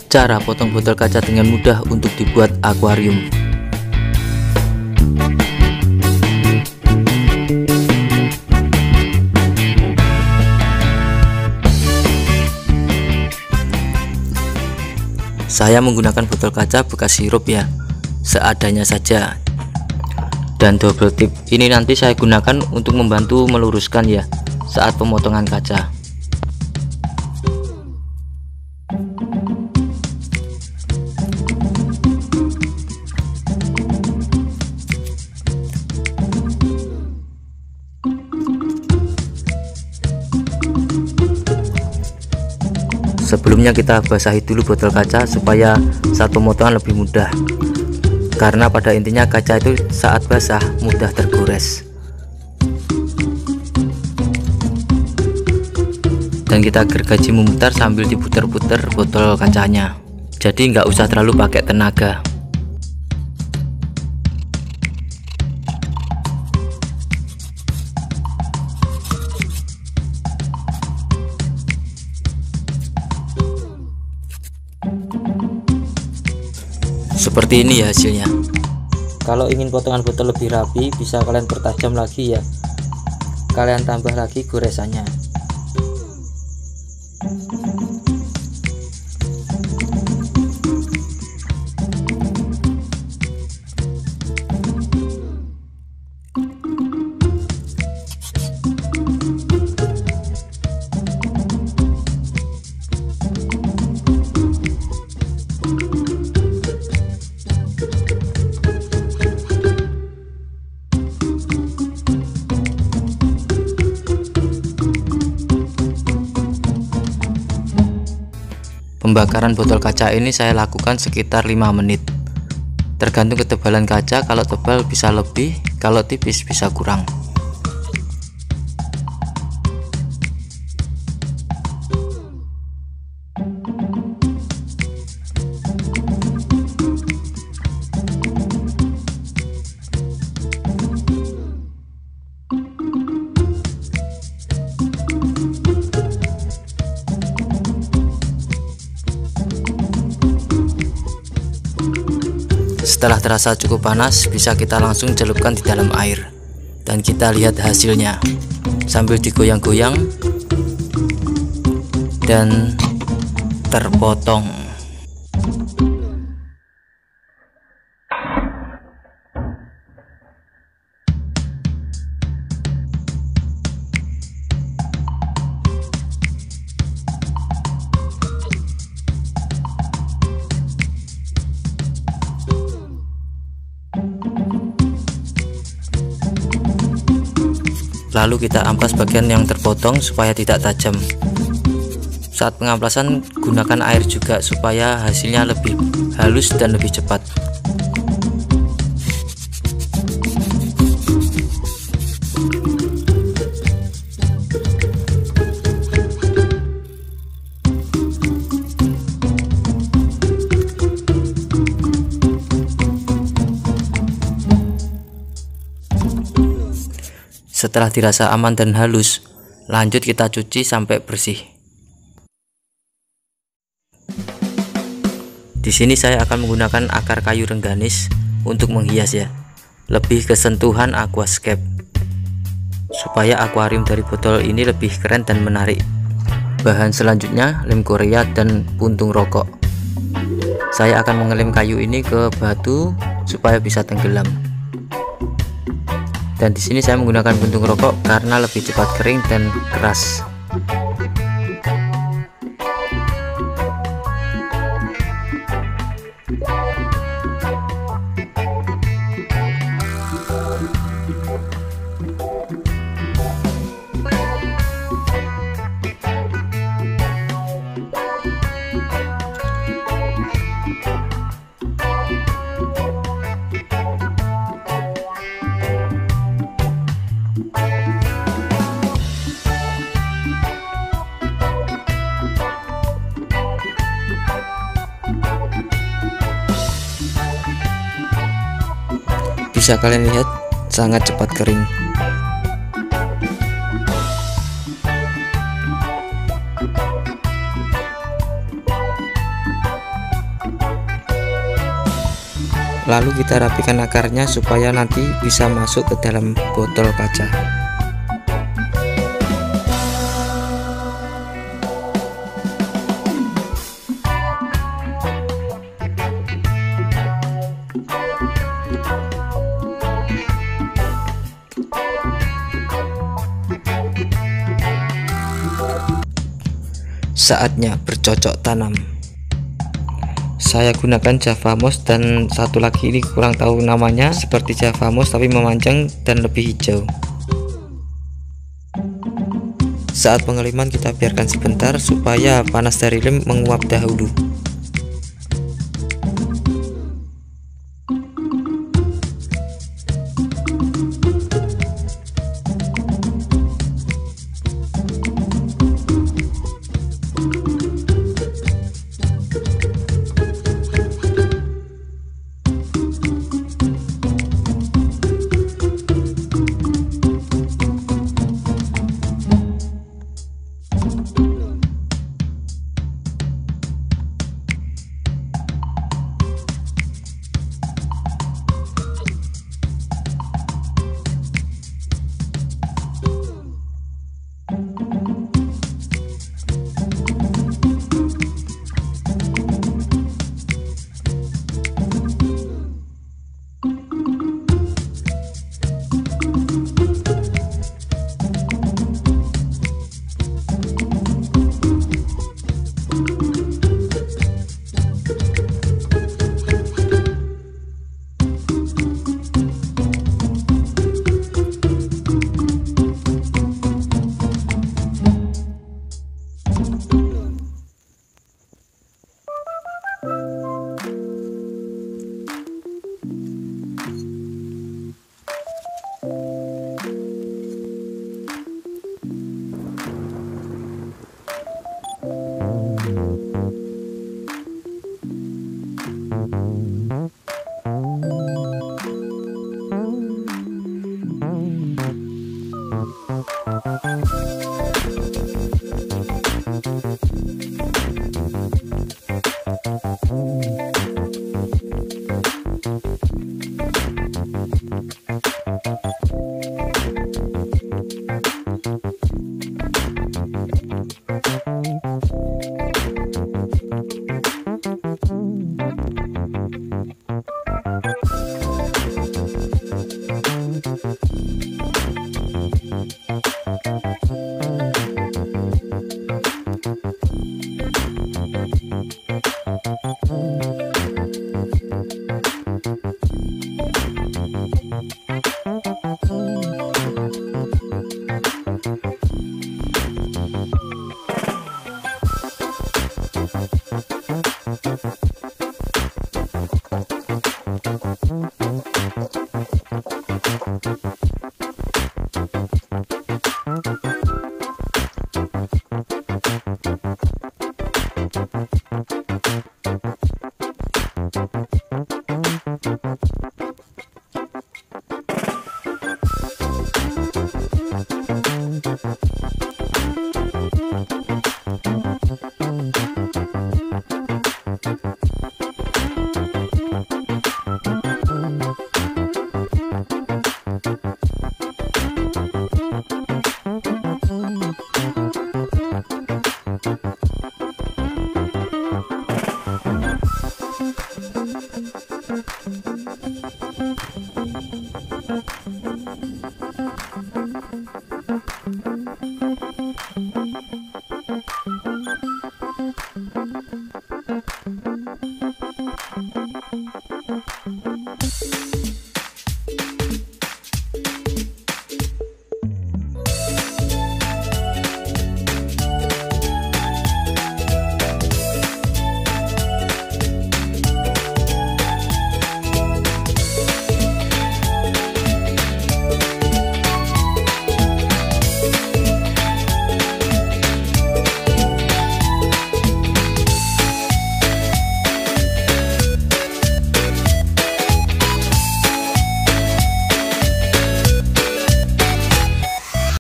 Cara potong botol kaca dengan mudah untuk dibuat akuarium. Saya menggunakan botol kaca bekas sirup ya, seadanya saja. Dan double tip ini nanti saya gunakan untuk membantu meluruskan ya saat pemotongan kaca. Sebelumnya kita basahi dulu botol kaca supaya saat pemotongan lebih mudah, karena pada intinya kaca itu saat basah mudah tergores. Dan kita gergaji memutar sambil diputar-putar botol kacanya, jadi nggak usah terlalu pakai tenaga. Seperti ini ya hasilnya. Kalau ingin potongan botol lebih rapi, bisa kalian pertajam lagi ya, kalian tambah lagi goresannya. Pembakaran botol kaca ini saya lakukan sekitar 5 menit, tergantung ketebalan kaca. Kalau tebal bisa lebih, kalau tipis bisa kurang. Setelah terasa cukup panas, bisa kita langsung celupkan di dalam air dan kita lihat hasilnya sambil digoyang-goyang dan terpotong. Lalu kita amplas bagian yang terpotong supaya tidak tajam. Saat pengamplasan gunakan air juga supaya hasilnya lebih halus dan lebih cepat. Setelah dirasa aman dan halus, lanjut kita cuci sampai bersih. Di sini saya akan menggunakan akar kayu rengganis untuk menghias ya, lebih ke sentuhan aquascape, supaya akuarium dari botol ini lebih keren dan menarik. Bahan selanjutnya lem Korea dan puntung rokok. Saya akan mengelem kayu ini ke batu supaya bisa tenggelam. Dan di sini saya menggunakan puntung rokok karena lebih cepat kering dan keras. Bisa kalian lihat sangat cepat kering. Lalu kita rapikan akarnya supaya nanti bisa masuk ke dalam botol kaca. Saatnya bercocok tanam. Saya gunakan Java Moss dan satu lagi ini kurang tahu namanya, seperti Java Moss tapi memanjang dan lebih hijau. Saat pengeliman kita biarkan sebentar supaya panas dari lem menguap dahulu.